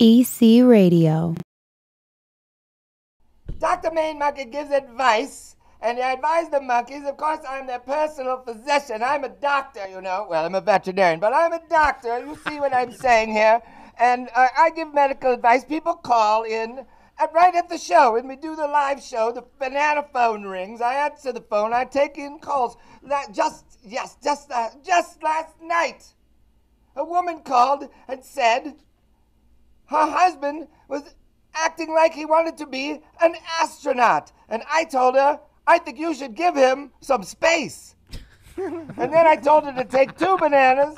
EC Radio. Dr. Main Monkey gives advice, and I advise the monkeys. Of course, I'm their personal physician. I'm a doctor, you know. Well, I'm a veterinarian, but I'm a doctor. You see what I'm saying here? And I give medical advice. People call in right at the show. When we do the live show, the banana phone rings. I answer the phone. I take in calls. Just last night, a woman called and said her husband was acting like he wanted to be an astronaut. And I told her, I think you should give him some space. And then I told her to take two bananas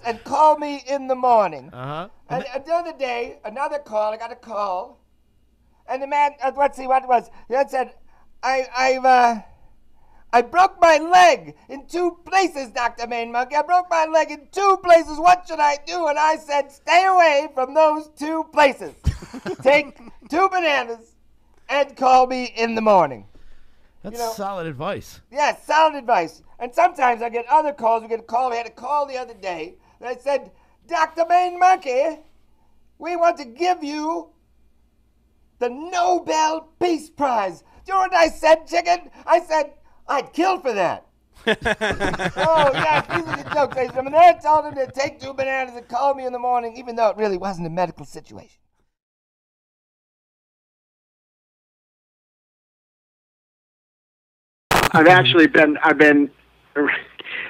and call me in the morning. Uh-huh. And the other day, another call, I got a call. And the man, let's see what it was. He had said, I broke my leg in two places, Dr. Main Monkey. I broke my leg in two places. What should I do? And I said, stay away from those two places. Take two bananas and call me in the morning. That's solid advice. Yes, solid advice. And sometimes I get other calls. We had a call the other day. And I said, Dr. Main Monkey, we want to give you the Nobel Peace Prize. Do you know what I said, chicken? I said, I'd kill for that. Oh, yes, these are the jokes. And then I told him to take two bananas and call me in the morning, even though it really wasn't a medical situation. I've been,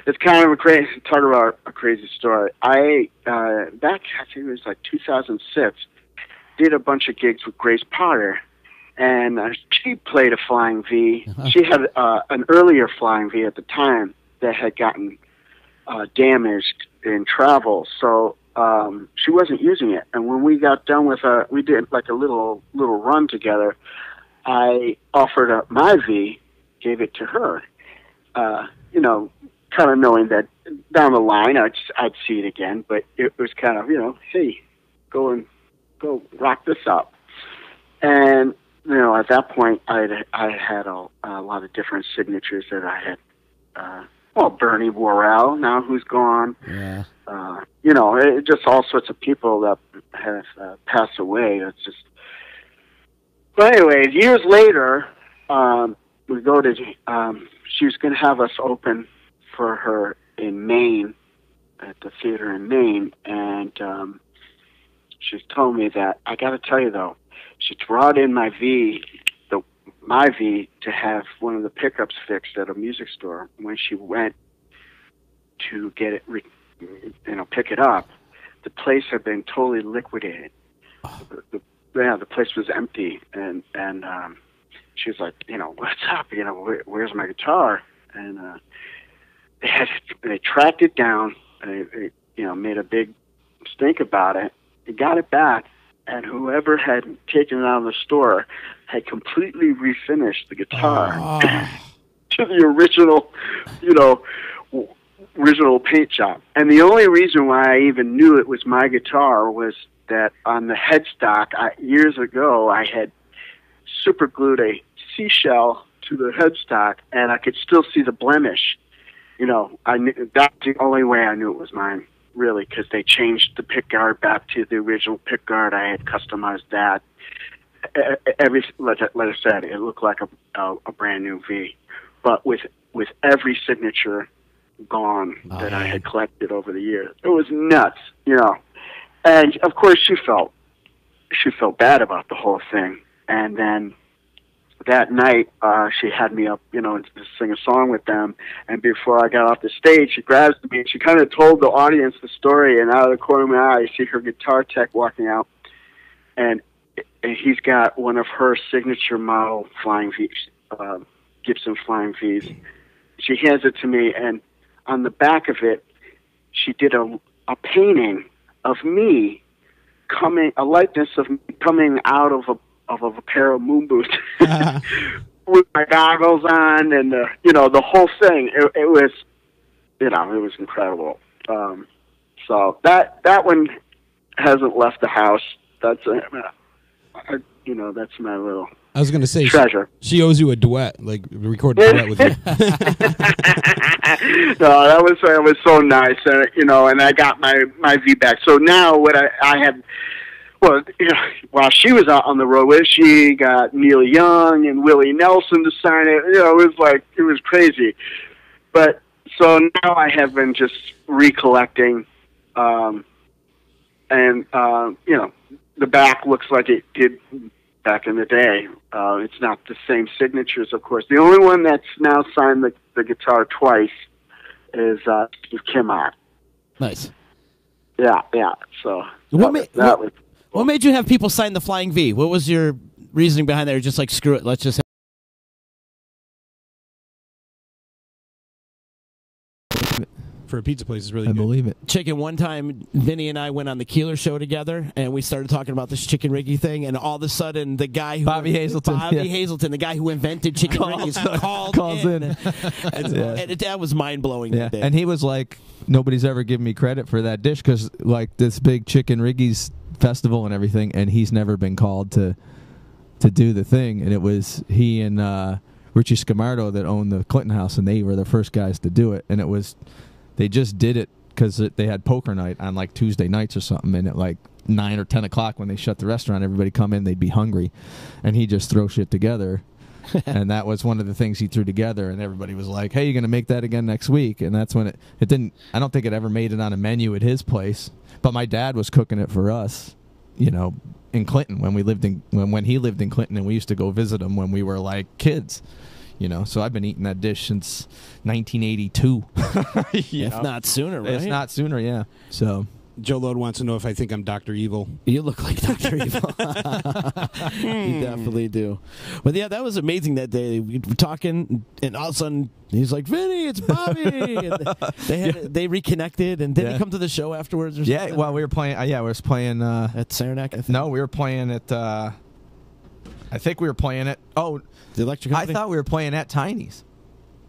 it's kind of talk about a crazy story. I think it was like 2006, did a bunch of gigs with Grace Potter. And she played a Flying V. She had an earlier Flying V at the time that had gotten damaged in travel, so she wasn't using it. And when we got done with we did like a little run together. I offered up my V, gave it to her. Kind of knowing that down the line I'd see it again, but it was kind of hey, go rock this up. And at that point, I had a lot of different signatures that I had. Bernie Worrell, now who's gone. Yeah. Just all sorts of people that have passed away. It's just. But anyways, years later, we go to. She was going to have us open for her in Maine, at the theater in Maine, and she's told me that I got to tell you though. She brought in my V to have one of the pickups fixed at a music store. When she went to get it, pick it up, the place had been totally liquidated. The place was empty, and she was like, what's up? Where's my guitar? And they tracked it down, and they made a big stink about it. They got it back. And whoever had taken it out of the store had completely refinished the guitar to the original, original paint job. And the only reason why I even knew it was my guitar was that on the headstock, years ago, I had super glued a seashell to the headstock, and I could still see the blemish. I knew, that's the only way I knew it was mine. Really, because they changed the pickguard back to the original pickguard. I had customized that. Like I said, it looked like a brand new V, but with every signature gone that I had collected over the years, it was nuts, And of course, she felt bad about the whole thing. And then that night, she had me up, to sing a song with them. And before I got off the stage, she grabs me and she kind of told the audience the story. And out of the corner of my eye, I see her guitar tech walking out. And he's got one of her signature model Flying V's, Gibson Flying V's. She hands it to me, and on the back of it, she did a painting of me a likeness of me coming out of a pair of moon boots with my goggles on, and the whole thing. It was, it was incredible. So that one hasn't left the house. That's that's my little I was going to say, treasure. She owes you a duet, like record a duet with you. No, that was so nice, and I got my V back. So now what I had, well, while she was out on the road with, she got Neil Young and Willie Nelson to sign it. It was crazy. But so now I have been just recollecting, and the back looks like it did back in the day. It's not the same signatures, of course. The only one that's now signed the guitar twice is Steve Kimmott. Nice. Yeah. So what made you have people sign the Flying V? What was your reasoning behind that? Or just like, screw it, let's just for a pizza place is really I good. believe it. chicken. One time, Vinny and I went on the Keeler show together, and we started talking about this chicken riggy thing, and all of a sudden, the guy who... Bobby Hazelton, the guy who invented chicken riggies, calls in. And that was mind-blowing. Yeah, that day. and he was like, nobody's ever given me credit for that dish because, like, this big chicken riggies festival and everything, and he's never been called to do the thing, and it was he and Richie Scamardo that owned the Clinton House, and they were the first guys to do it, and it was... They just did it because they had poker night on like Tuesday nights or something, and at like 9 or 10 o'clock when they shut the restaurant, everybody come in, they'd be hungry, and he just throw shit together. And that was one of the things he threw together, and everybody was like, hey, you're going to make that again next week? And that's when it didn't, I don't think it ever made it on a menu at his place, but my dad was cooking it for us, in Clinton when he lived in Clinton, and we used to go visit him when we were like kids. So I've been eating that dish since 1982. If not sooner, right? If not sooner, yeah. So Joe Lode wants to know if I think I'm Dr. Evil. You look like Dr. Evil. You definitely do. But yeah, that was amazing that day. We were talking, and all of a sudden, he's like, Vinny, it's Bobby. And they reconnected, and did he come to the show afterwards? Or something? Well, we were playing, we were playing... at Saranac, I think? No, we were playing at... I think we were playing at... Oh, the Electric Company? I thought we were playing at Tiny's.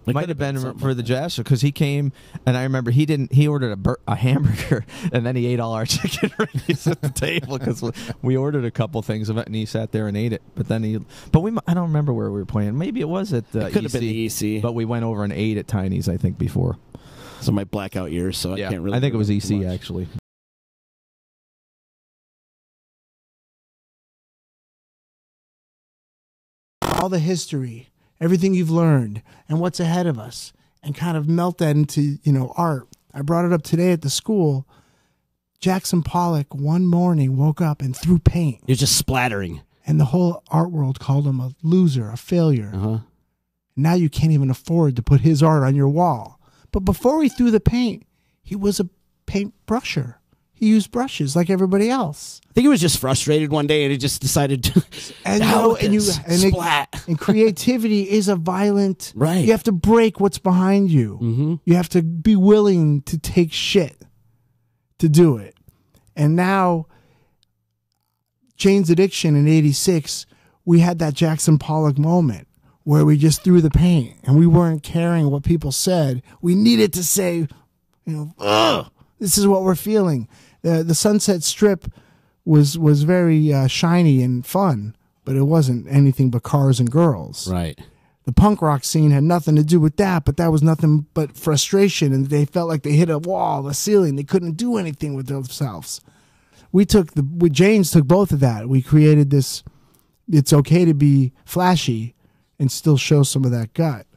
It might have been for the jazz show because he came, and I remember he ordered a hamburger, and then he ate all our chicken riggies at the table because we ordered a couple things of it, and he sat there and ate it. But then I don't remember where we were playing. Maybe it was at the EC. Could have been the EC. But we went over and ate at Tiny's, I think, before. So my blackout years, so I can't really. I think it was EC actually. All the history, everything you've learned, and what's ahead of us, and kind of melt that into, art. I brought it up today at the school. Jackson Pollock one morning woke up and threw paint. You're just splattering. And the whole art world called him a loser, a failure. Now you can't even afford to put his art on your wall. But before he threw the paint, he was a paint brusher. He used brushes like everybody else. I think he was just frustrated one day, and he just decided to splat. And creativity is a violent. Right. You have to break what's behind you. Mm-hmm. You have to be willing to take shit to do it. And now, Jane's Addiction in '86, we had that Jackson Pollock moment where we just threw the paint, and we weren't caring what people said. We needed to say, ugh. This is what we're feeling. The Sunset Strip was very shiny and fun, but it wasn't anything but cars and girls. Right. The punk rock scene had nothing to do with that, but that was nothing but frustration, and they felt like they hit a wall, a ceiling. They couldn't do anything with themselves. James took both of that. We created this, it's okay to be flashy and still show some of that gut.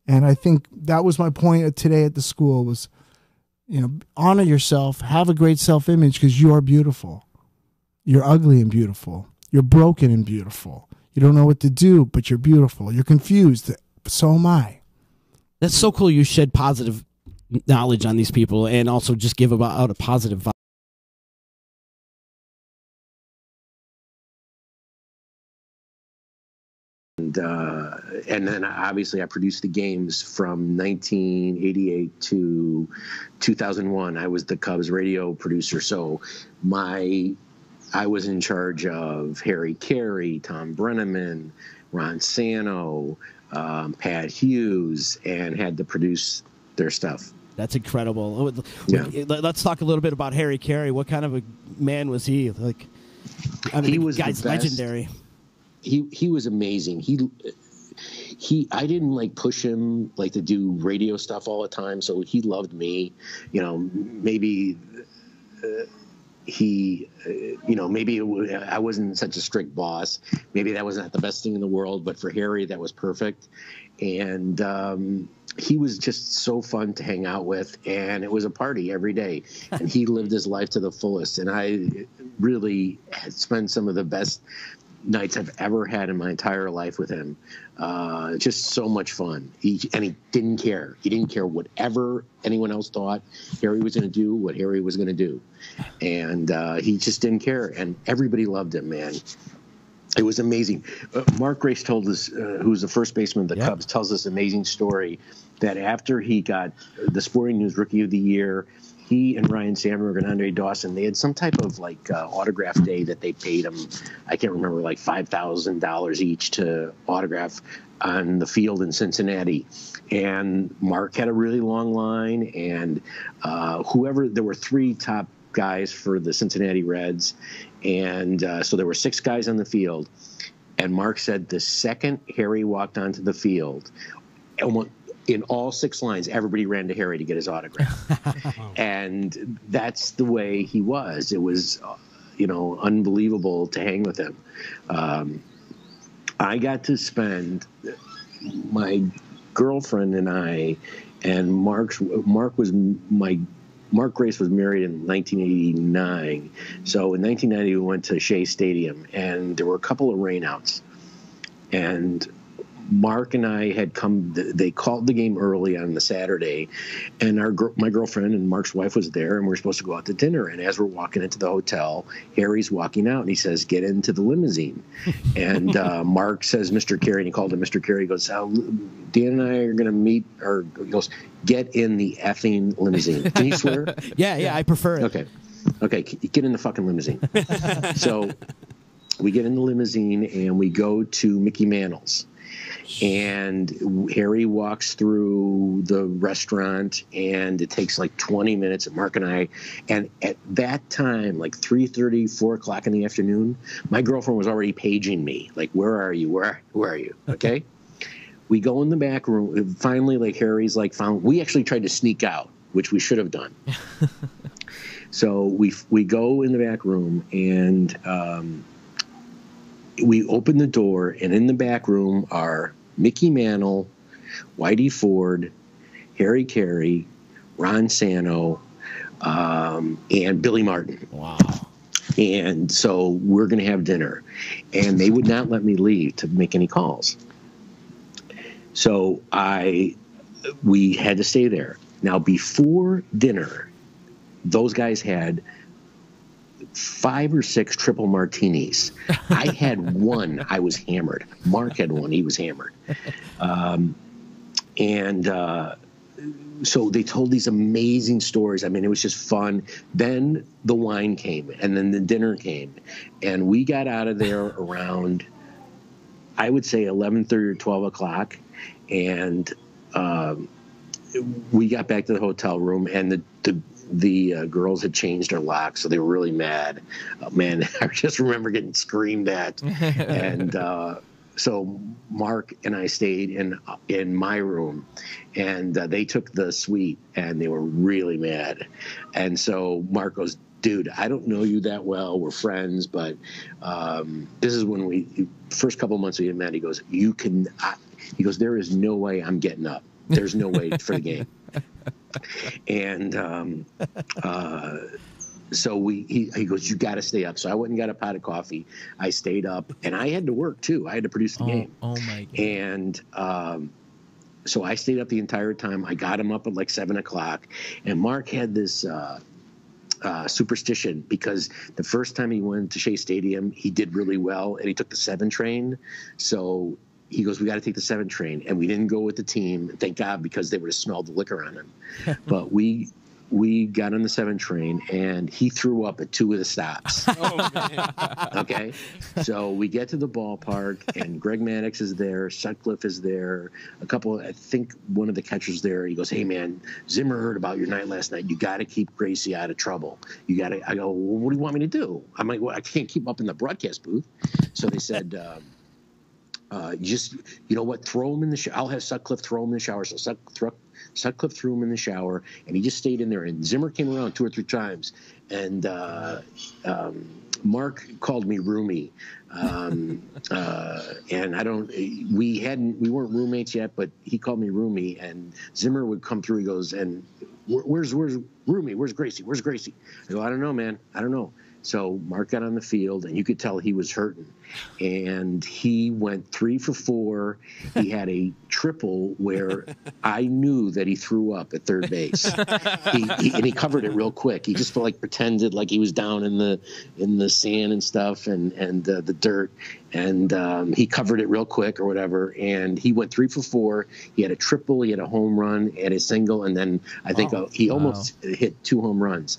And I think that was my point today at the school was, honor yourself, have a great self-image because you are beautiful. You're ugly and beautiful. You're broken and beautiful. You don't know what to do, but you're beautiful. You're confused. So am I. That's so cool you shed positive knowledge on these people and also just give out a positive vibe. And then obviously I produced the games from 1988 to 2001. I was the Cubs radio producer, so I was in charge of Harry Carey, Tom Brenneman, Ron Sano, Pat Hughes, and had to produce their stuff. That's incredible. Yeah. Let's talk a little bit about Harry Carey. What kind of a man was he? He was legendary. he was amazing. I didn't like push him like to do radio stuff all the time, so he loved me. You know, maybe I wasn't such a strict boss. Maybe that was not the best thing in the world, but for Harry, that was perfect. And he was just so fun to hang out with, and it was a party every day. And he lived his life to the fullest. And I really had spent some of the best nights I've ever had in my entire life with him. Just so much fun. He didn't care. He didn't care whatever anyone else thought Harry was going to do, what Harry was going to do. And he just didn't care. And everybody loved him, man. It was amazing. Mark Grace told us, who's the first baseman of the Cubs, tells this amazing story that after he got the Sporting News Rookie of the Year, he and Ryan Sandberg and Andre Dawson, they had some type of like autograph day that they paid him. I can't remember, like $5,000 each to autograph on the field in Cincinnati. And Mark had a really long line, and there were 3 top guys for the Cincinnati Reds. And so there were 6 guys on the field. And Mark said the second Harry walked onto the field, in all 6 lines, everybody ran to Harry to get his autograph. And that's the way he was. It was, unbelievable to hang with him. I got to spend, my girlfriend and I, and Mark Grace was married in 1989. So in 1990, we went to Shea Stadium, and there were a couple of rainouts. And Mark and I had come. They called the game early on the Saturday, and my girlfriend and Mark's wife was there, and we were supposed to go out to dinner. And as we're walking into the hotel, Harry's walking out, and he says, "Get into the limousine." And Mark says, "Mr. Carey," and he called him Mr. Carey. He goes, "Dan and I are going to meet," or he goes, "Get in the effing limousine." Can you swear? Yeah, I prefer it. Okay, get in the fucking limousine. So we get in the limousine, and we go to Mickey Mantle's. And Harry walks through the restaurant, and it takes like 20 minutes. And Mark and I, and at that time, like 3:30, 4 o'clock in the afternoon, my girlfriend was already paging me, like, "Where are you? Where are you?" Okay. We go in the back room. Finally, like, Harry's like found. We actually tried to sneak out, which we should have done. So we go in the back room, and we open the door, and in the back room are Mickey Mantle, Whitey Ford, Harry Carey, Ron Santo, and Billy Martin. Wow. And so we're going to have dinner. And they would not let me leave to make any calls. So we had to stay there. Now, before dinner, those guys had 5 or 6 triple martinis. I had one. I was hammered. Mark had one. He was hammered. So they told these amazing stories. I mean, it was just fun. Then the wine came, and then the dinner came. And we got out of there around, I would say, 11:30 or 12 o'clock. And we got back to the hotel room, and the girls had changed their locks, so they were really mad. Man, I just remember getting screamed at. And so Mark and I stayed in my room, and they took the suite, and they were really mad. And so Mark goes, "Dude, I don't know you that well. We're friends, but this is when first couple of months we met." He goes, he goes, "There is no way I'm getting up. There's no way for the game." And so he goes, "You got to stay up." So I went and got a pot of coffee. I stayed up, and I had to work too. I had to produce the game. Oh my God. And so I stayed up the entire time. I got him up at like 7 o'clock, and Mark had this superstition, because the first time he went to Shea Stadium, he did really well, and he took the 7 train. So he goes, "We got to take the 7 train," and we didn't go with the team. Thank God, because they would have smelled the liquor on him. But we got on the 7 train, and he threw up at 2 of the stops. Oh, man. Okay, so we get to the ballpark, and Greg Maddux is there, Sutcliffe is there, I think one of the catchers there. He goes, "Hey man, Zimmer heard about your night last night. You got to keep Gracie out of trouble. I go, "Well, what do you want me to do?" I'm like, "Well, I can't keep him up in the broadcast booth." So they said, you know what, throw him in the shower. I'll have Sutcliffe throw him in the shower. So Sutcliffe threw him in the shower, and he just stayed in there. And Zimmer came around 2 or 3 times, and Mark called me roomie. And we weren't roommates yet, but he called me roomie, and Zimmer would come through. He goes, and where's roomie? Where's Gracie? Where's Gracie? I go, I don't know, man. I don't know. So Mark got on the field, and you could tell he was hurting. And he went 3 for 4. He had a triple where I knew that he threw up at third base. And he covered it real quick. He just pretended like he was down in the sand and stuff and the dirt. And he covered it real quick or whatever. And he went 3 for 4. He had a triple. He had a home run and a single. And then I think he almost hit 2 home runs.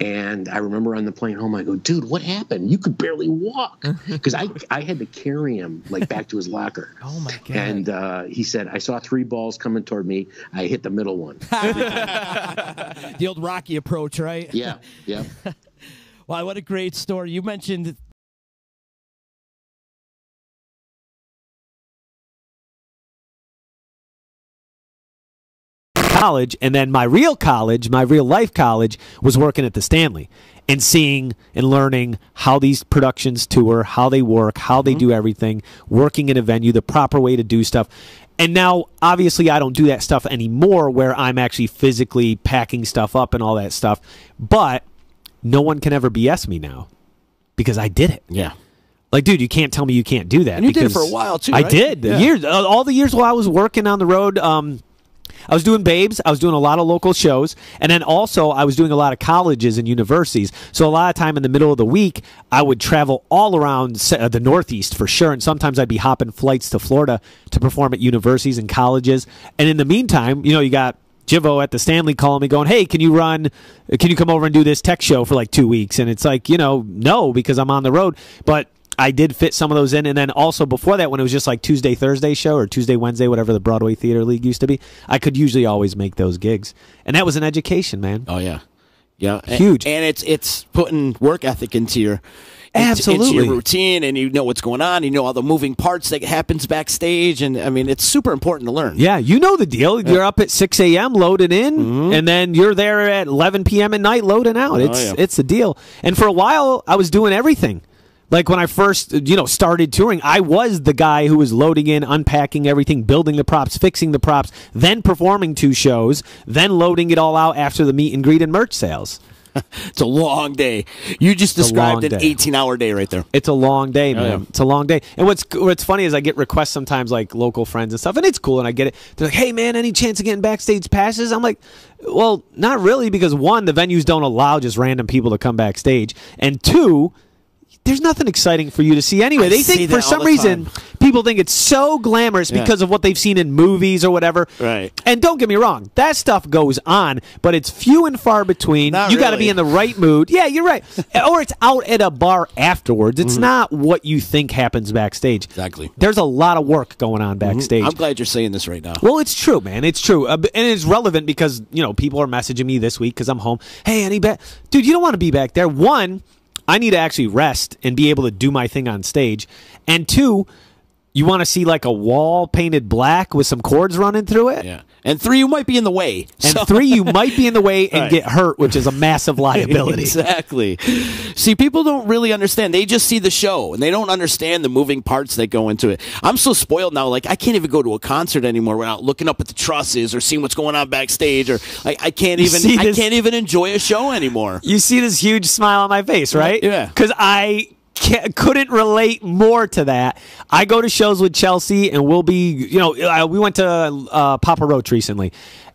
And I remember on the plane home, I go, dude, what happened? You could barely walk. Because I had to carry him back to his locker. Oh, my God. And he said, I saw 3 balls coming toward me. I hit the middle one. The old Rocky approach, right? Yeah. Wow, what a great story. You mentioned college, and then my real life college, was working at the Stanley and seeing and learning how these productions tour, how they work, how they do everything, working in a venue, the proper way to do stuff. And now, obviously, I don't do that stuff anymore where I'm actually physically packing stuff up and all that stuff. But no one can ever BS me now because I did it. Yeah. Like, dude, you can't tell me you can't do that. And you did it for a while, too, right? I did. Yeah. All the years while I was working on the road, I was doing Babes. I was doing a lot of local shows. And then also I was doing a lot of colleges and universities. So a lot of time in the middle of the week, I would travel all around the Northeast for sure. And sometimes I'd be hopping flights to Florida to perform at universities and colleges. And in the meantime, you got Jivo at the Stanley calling me going, hey, can you come over and do this tech show for like 2 weeks? And it's like, no, because I'm on the road. But I did fit some of those in. And then also before that, when it was just like Tuesday, Thursday show or Tuesday, Wednesday, whatever the Broadway Theater League used to be, I could usually always make those gigs. And that was an education, man. Oh, yeah. Yeah. Huge. And it's putting work ethic into your routine, and you know what's going on. You know all the moving parts that happens backstage. And, I mean, it's super important to learn. Yeah, you know the deal. You're up at 6 a.m. loading in, and then you're there at 11 p.m. at night loading out. It's the deal. And for a while, I was doing everything. Like when I first, started touring, I was the guy who was loading in, unpacking everything, building the props, fixing the props, then performing 2 shows, then loading it all out after the meet and greet and merch sales. It's a long day. You just described an 18-hour day right there. It's a long day, man. Yeah. It's a long day. And what's funny is I get requests sometimes, like local friends and stuff, and it's cool, and I get it. They're like, hey, man, any chance of getting backstage passes? I'm like, well, not really, because 1, the venues don't allow just random people to come backstage, and 2, there's nothing exciting for you to see anyway. They think for some reason people think it's so glamorous because of what they've seen in movies or whatever. Right. And don't get me wrong, that stuff goes on, but it's few and far between. You got to be in the right mood. Yeah, you're right. Or it's out at a bar afterwards. It's not what you think happens backstage. Exactly. There's a lot of work going on backstage. I'm glad you're saying this right now. Well, it's true, man. It's true. And it's relevant because, people are messaging me this week because I'm home. Hey, dude, you don't want to be back there. 1, I need to actually rest and be able to do my thing on stage. And 2, you want to see like a wall painted black with some cords running through it? Yeah. And 3, you might be in the way. And 3, you might be in the way and get hurt, which is a massive liability. Exactly. See, people don't really understand. They just see the show, and they don't understand the moving parts that go into it. I'm so spoiled now. Like, I can't even go to a concert anymore without looking up at the trusses or seeing what's going on backstage. Or like, I can't even enjoy a show anymore. You see this huge smile on my face, right? Yeah. Because I couldn't relate more to that. I go to shows with Chelsea, and we'll be, we went to Papa Roach recently,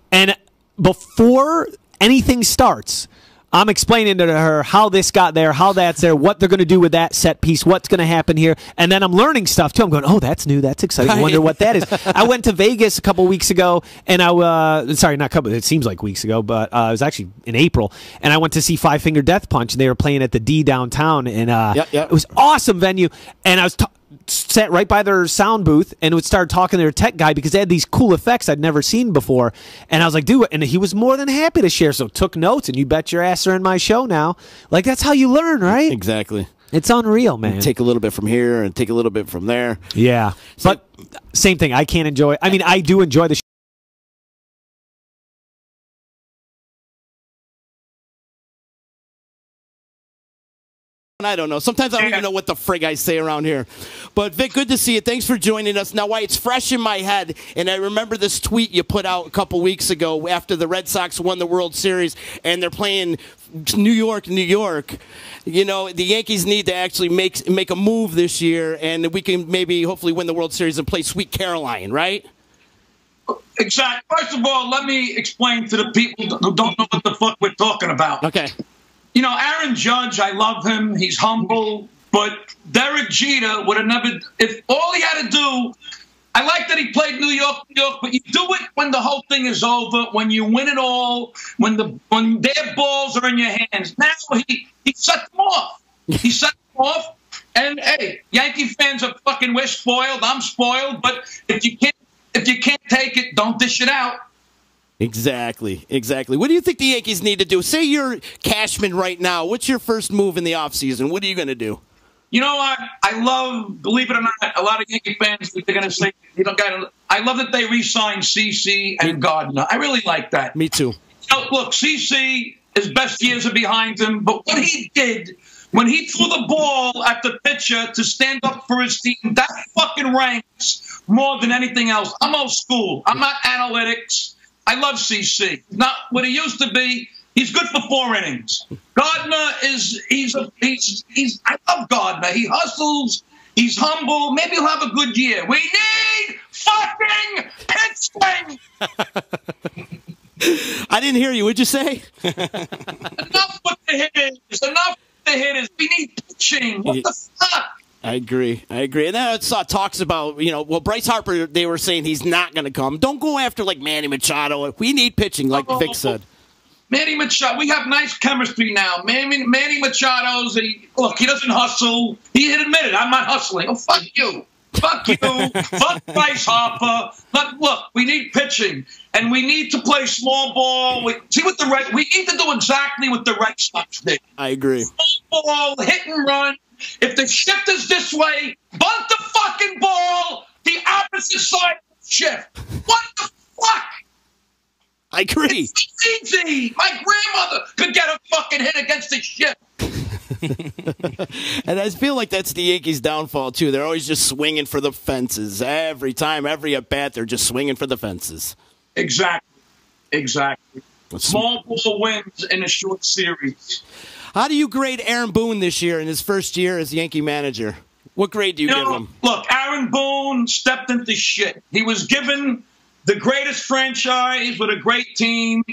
and before anything starts, I'm explaining to her how this got there, how that's there, what they're going to do with that set piece, what's going to happen here, and then I'm learning stuff too. I'm going, oh, that's new, that's exciting. I wonder what that is. I went to Vegas a couple weeks ago, and it seems like weeks ago, but it was actually in April, and I went to see Five Finger Death Punch, and they were playing at the D downtown, and it was awesome venue, and I was sat right by their sound booth and would start talking to their tech guy because they had these cool effects I'd never seen before. And I was like, dude, and he was more than happy to share. So took notes, and you bet your ass are in my show now. Like, that's how you learn, right? Exactly. It's unreal, man. Take a little bit from here and take a little bit from there. Yeah. So, But same thing. I can't enjoy. I mean, I do enjoy the I don't know. Sometimes I don't even know what the frig I say around here. But, Vic, good to see you. Thanks for joining us. Now, why it's fresh in my head, and I remember this tweet you put out a couple weeks ago after the Red Sox won the World Series, and they're playing New York, New York. You know, the Yankees need to actually make a move this year, and we can maybe hopefully win the World Series and play Sweet Caroline, right? Exactly. First of all, let me explain to the people who don't know what the fuck we're talking about. Okay. You know, Aaron Judge, I love him. He's humble. But Derek Jeter would have never, if all he had to do, I like that he played New York, but you do it when the whole thing is over, when you win it all, when their balls are in your hands. Now he set them off. He set them off. And, hey, Yankee fans are fucking, we're spoiled. I'm spoiled. But if you can't take it, don't dish it out. Exactly. What do you think the Yankees need to do? Say you're Cashman right now. What's your first move in the offseason? What are you going to do? You know what? I love, believe it or not, a lot of Yankee fans, they're going to say, I love that they re-signed CC and Gardner. I really like that. Me too. So, look, CC, his best years are behind him, but what he did when he threw the ball at the pitcher to stand up for his team, that fucking ranks more than anything else. I'm old school. I'm not analytics. I love CC. Not what he used to be. He's good for 4 innings. Gardner I love Gardner. He hustles. He's humble. Maybe he'll have a good year. We need fucking pitching. I didn't hear you. What'd you say? Enough with the hitters. Enough with the hitters. We need pitching. What the fuck? I agree. And then I saw talks about, Bryce Harper, they were saying he's not going to come. Don't go after, like, Manny Machado. We need pitching, like Vic said. Manny Machado, we have nice chemistry now. Manny Machado's, look, he doesn't hustle. He had admitted, I'm not hustling. Oh, fuck you. Fuck you. Fuck Bryce Harper. Look, we need pitching. And we need to play small ball. We need to do exactly what the Red Sox did. I agree. Small ball, hit and run. If the shift is this way, bunt the fucking ball the opposite side of the shift. What the fuck? I agree. It's easy. My grandmother could get a fucking hit against the shift. And I feel like that's the Yankees' downfall, too. They're always just swinging for the fences. Every time, every at-bat, they're just swinging for the fences. Exactly. Small ball wins in a short series. How do you grade Aaron Boone this year in his first year as Yankee manager? What grade do you give him? Look, Aaron Boone stepped into shit. He was given the greatest franchise with a great team.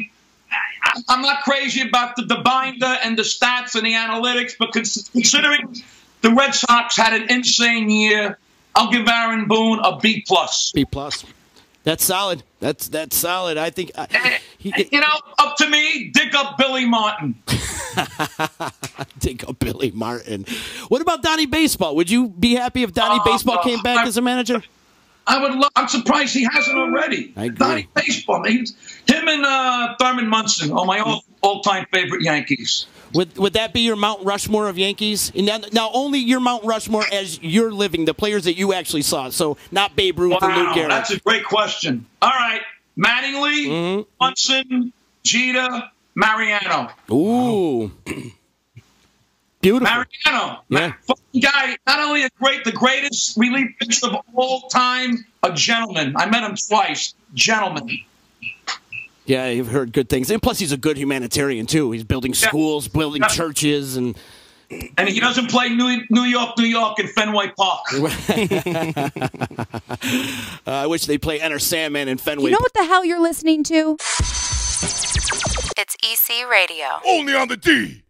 I'm not crazy about the binder and the stats and the analytics, but considering the Red Sox had an insane year, I'll give Aaron Boone a B+. B+. That's solid. That's solid. I think up to me, dig up Billy Martin. Dig up Billy Martin. What about Donnie Baseball? Would you be happy if Donnie Baseball came back as a manager? I would love. I'm surprised he hasn't already. I agree. Donnie Baseball. Him and Thurman Munson are my all-time favorite Yankees. Would that be your Mount Rushmore of Yankees? And now only your Mount Rushmore as you're living, the players that you actually saw. So not Babe Ruth and Lou Gehrig. That's a great question. All right. Mattingly, Munson, Jeter, Mariano. Ooh. Beautiful. Mariano. Yeah. Guy, not only the greatest relief pitcher of all time, a gentleman. I met him twice. Gentleman. Yeah, you've heard good things. And plus, he's a good humanitarian, too. He's building schools, building churches. And he doesn't play New York in Fenway Park. I wish they play Enter Sandman in Fenway. You know what the hell you're listening to? It's EC Radio. Only on the D.